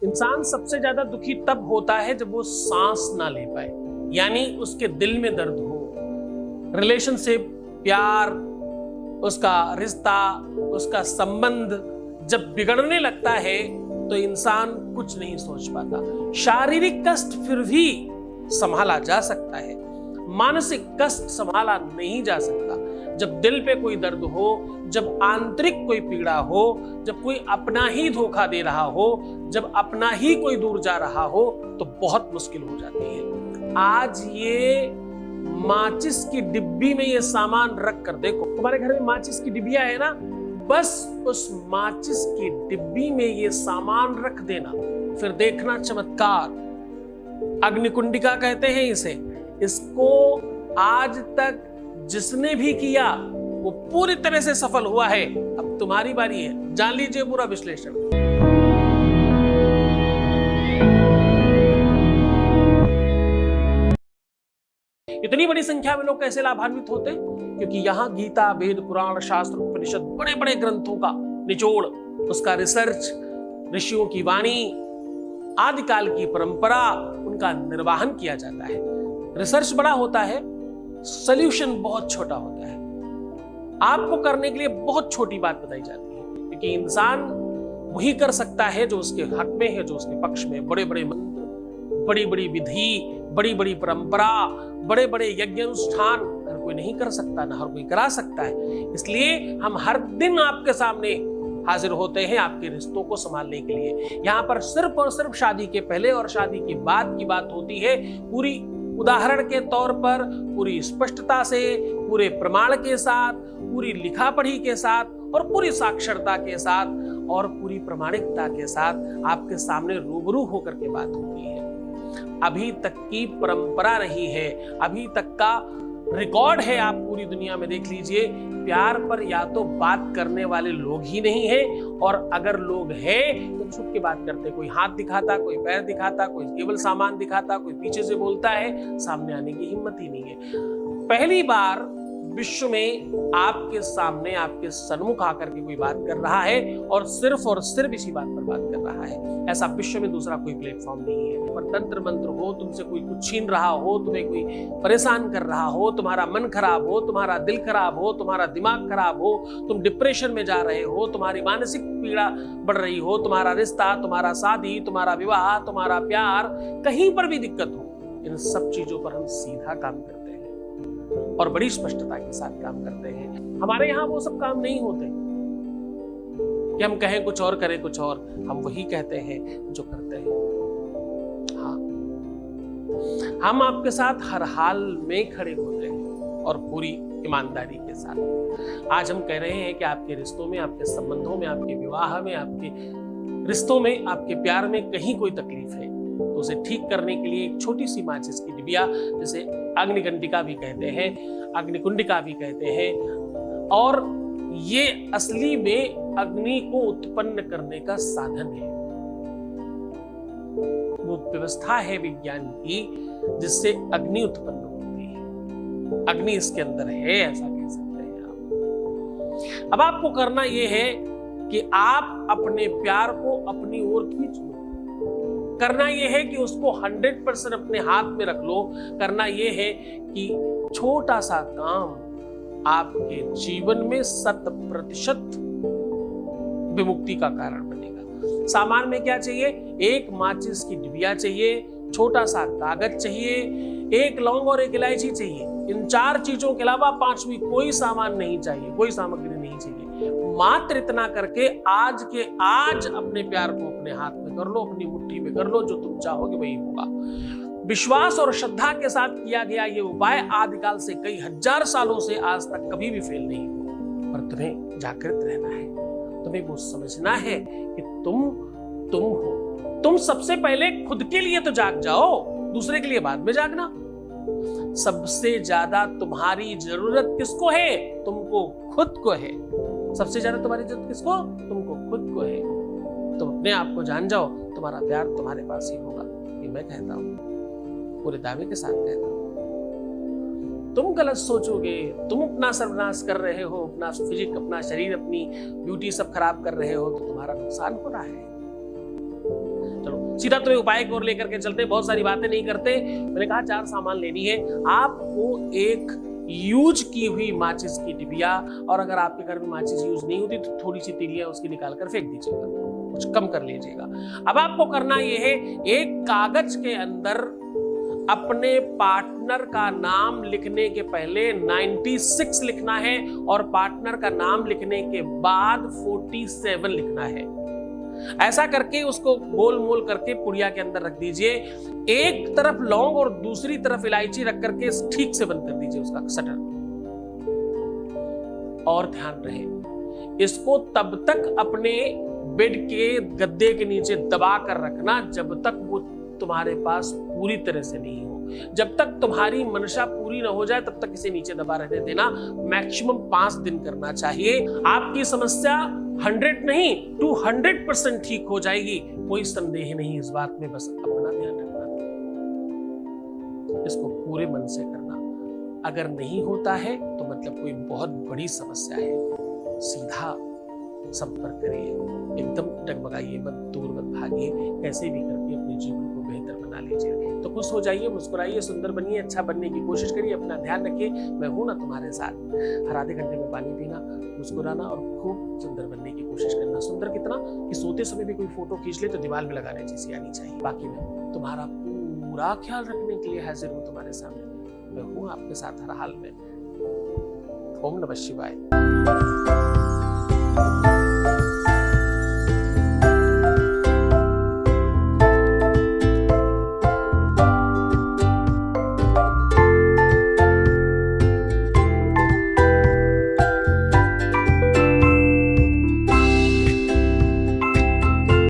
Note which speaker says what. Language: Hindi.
Speaker 1: इंसान सबसे ज्यादा दुखी तब होता है जब वो सांस ना ले पाए, यानी उसके दिल में दर्द हो, रिलेशनशिप, प्यार, उसका रिश्ता, उसका संबंध जब बिगड़ने लगता है तो इंसान कुछ नहीं सोच पाता। शारीरिक कष्ट फिर भी संभाला जा सकता है, मानसिक कष्ट संभाला नहीं जा सकता। जब दिल पे कोई दर्द हो, जब आंतरिक कोई पीड़ा हो, जब कोई अपना ही धोखा दे रहा हो, जब अपना ही कोई दूर जा रहा हो, तो बहुत मुश्किल हो जाती है। आज ये माचिस की डिब्बी में ये सामान रख कर देखो, तुम्हारे घर में माचिस की डिब्बिया है ना, बस उस माचिस की डिब्बी में ये सामान रख देना, फिर देखना चमत्कार। अग्निकुंडिका कहते हैं इसे। इसको आज तक जिसने भी किया वो पूरी तरह से सफल हुआ है। अब तुम्हारी बारी है, जान लीजिए पूरा विश्लेषण। इतनी बड़ी संख्या में लोग कैसे लाभान्वित होते हैं? क्योंकि यहाँ गीता, वेद, पुराण, शास्त्र, उपनिषद, बड़े बड़े ग्रंथों का निचोड़, उसका रिसर्च, ऋषियों की वाणी, आदिकाल की परंपरा, उनका निर्वाहन किया जाता है। रिसर्च बड़ा होता है, सॉल्यूशन बहुत छोटा होता है। आपको करने के लिए बहुत छोटी बात बताई जाती है, क्योंकि इंसान वही कर सकता है जो उसके हक में है, जो उसके पक्ष में। बड़े बड़े मंत्र, बड़ी बड़ी विधि, बड़ी बड़ी परंपरा, बड़े बड़े यज्ञ अनुष्ठान हर कोई नहीं कर सकता, ना हर कोई करा सकता है। इसलिए हम हर दिन आपके सामने हाजिर होते हैं आपके रिश्तों को संभालने के लिए। यहाँ पर सिर्फ और सिर्फ शादी के पहले और शादी के बाद की बात होती है, पूरी उदाहरण के तौर पर, पूरी स्पष्टता से, पूरे प्रमाण के साथ, पूरी लिखा पढ़ी के साथ और पूरी साक्षरता के साथ और पूरी प्रामाणिकता के साथ आपके सामने रूबरू होकर के बात होती है। अभी तक की परंपरा रही है, अभी तक का रिकॉर्ड है, आप पूरी दुनिया में देख लीजिए। प्यार पर या तो बात करने वाले लोग ही नहीं है, और अगर लोग हैं तो छुप के बात करते, कोई हाथ दिखाता, कोई पैर दिखाता, कोई केवल सामान दिखाता, कोई पीछे से बोलता है, सामने आने की हिम्मत ही नहीं है। पहली बार विश्व में आपके सामने, आपके सन्मुख आकर के कोई बात कर रहा है और सिर्फ इसी बात पर बात कर रहा है। ऐसा विश्व में दूसरा कोई प्लेटफॉर्म नहीं है। पर तंत्र मंत्र हो, तुमसे कोई कुछ छीन रहा हो, तुम्हें कोई परेशान कर रहा हो, तुम्हारा मन खराब हो, तुम्हारा दिल खराब हो, तुम्हारा दिमाग खराब हो, तुम डिप्रेशन में जा रहे हो, तुम्हारी मानसिक पीड़ा बढ़ रही हो, तुम्हारा रिश्ता, तुम्हारा शादी, तुम्हारा विवाह, तुम्हारा प्यार, कहीं पर भी दिक्कत हो, इन सब चीजों पर हम सीधा काम करते हैं और बड़ी स्पष्टता के साथ काम करते हैं। हमारे यहाँ वो सब काम नहीं होते कि हम कहें कुछ और करें कुछ और, हम वही कहते हैं जो करते हैं। हाँ, हम आपके साथ हर हाल में खड़े होते हैं और पूरी ईमानदारी के साथ। आज हम कह रहे हैं कि आपके रिश्तों में, आपके संबंधों में, आपके विवाह में, आपके रिश्तों में, आपके प्यार में कहीं कोई तकलीफ है तो उसे ठीक करने के लिए एक छोटी सी माचिस की डिबिया, जैसे अग्निकुंडिका भी कहते हैं, अग्निकुंडिका भी कहते हैं, और ये असली में अग्नि को उत्पन्न करने का साधन है। वो व्यवस्था है विज्ञान की जिससे अग्नि उत्पन्न होती है। अग्नि इसके अंदर है, ऐसा कह सकते हैं आप। अब आपको करना यह है कि आप अपने प्यार को अपनी ओर खींच लो। करना यह है कि उसको 100% अपने हाथ में रख लो। करना यह है कि छोटा सा काम आपके जीवन में 100% विमुक्ति का कारण बनेगा। सामान में क्या चाहिए? एक माचिस की डिबिया चाहिए, छोटा सा कागज चाहिए, एक लौंग और एक इलायची चाहिए। इन 4 चीजों के अलावा 5वीं कोई सामान नहीं चाहिए, कोई सामग्री नहीं चाहिए। मात्र इतना करके आज के आज अपने प्यार को अपने हाथ में कर लो, अपनी मुट्ठी में कर लो। जो तुम चाहोगे वही होगा। विश्वास और श्रद्धा के साथ किया गया ये उपाय आदिकाल से कई हजार सालों से आज तक कभी भी फेल नहीं हुआ। पर तुम्हें जागृत रहना है, तुम्हें वो समझना है कि तुम हो। तुम सबसे पहले खुद के लिए तो जाग जाओ, दूसरे के लिए बाद में जागना। सबसे ज्यादा तुम्हारी जरूरत किसको है? तुमको खुद को है। सबसे ज्यादा तुम्हारी जरूरत किसको? तुमको खुद को है। तुम अपने आप को जान जाओ, तुम्हारा प्यार तुम्हारे पास ही होगा। ये मैं कहता हूं, पूरे दावे के साथ कहता हूं। तुम गलत सोचोगे, तुम अपना सर्वनाश कर रहे हो, अपना फिजिक, अपना शरीर, अपनी ब्यूटी सब खराब कर रहे हो, तो तुम्हारा नुकसान हो रहा है। चलो सीधा तुम्हें उपाय की ओर लेकर के चलते, बहुत सारी बातें नहीं करते। मैंने कहा 4 सामान लेनी है आपको, एक यूज की हुई माचिस की डिबिया, और अगर आपके घर में माचिस यूज नहीं होती तो थोड़ी सी तिलियां उसकी निकाल कर फेंक दीजिएगा, कुछ कम कर लीजिएगा। अब आपको करना यह है, एक कागज के अंदर अपने पार्टनर का नाम लिखने के पहले 96 लिखना है और पार्टनर का नाम लिखने के बाद 47 लिखना है। ऐसा करके उसको गोल मोल करके पुड़िया के अंदर रख दीजिए। एक तरफ लौंग और दूसरी तरफ इलायची रख करके ठीक से बंद कर दीजिए उसका शटर। और ध्यान रहे, इसको तब तक अपने बेड के गद्दे के नीचे दबा कर रखना जब तक वो तुम्हारे पास पूरी तरह से नहीं हो। जब तक तुम्हारी मनसा पूरी ना हो जाए तब तक इसे नीचे दबा रहने देना। मैक्सिमम 5 दिन करना चाहिए। आपकी समस्या 100 नहीं 200% ठीक हो जाएगी, कोई संदेह नहीं इस बात में। बस अपना ध्यान रखना, इसको पूरे मन से करना। अगर नहीं होता है तो मतलब कोई बहुत बड़ी समस्या है। सीधा संपर्क करिए, एकदम डगमगाइए मत, दूर मत भागिए, कैसे भी करके अपने जीवन को बेहतर बना लीजिए। तो खुश हो जाइए, मुस्कुराइए, सुंदर बनिए, अच्छा बनने की कोशिश करिए, अपना ध्यान रखिए। मैं हूं ना तुम्हारे साथ। हर आधे घंटे में पानी पीना, मुस्कुराना और खूब सुंदर बनने की कोशिश करना। सुंदर कितना कि सोते समय भी कोई फोटो खींच ले तो दीवार में लगाने जैसी आनी चाहिए। बाकी मैं तुम्हारा पूरा ख्याल रखने के लिए हाजिर हूं तुम्हारे सामने। मैं हूं आपके साथ हर हाल में। ओम नमः शिवाय।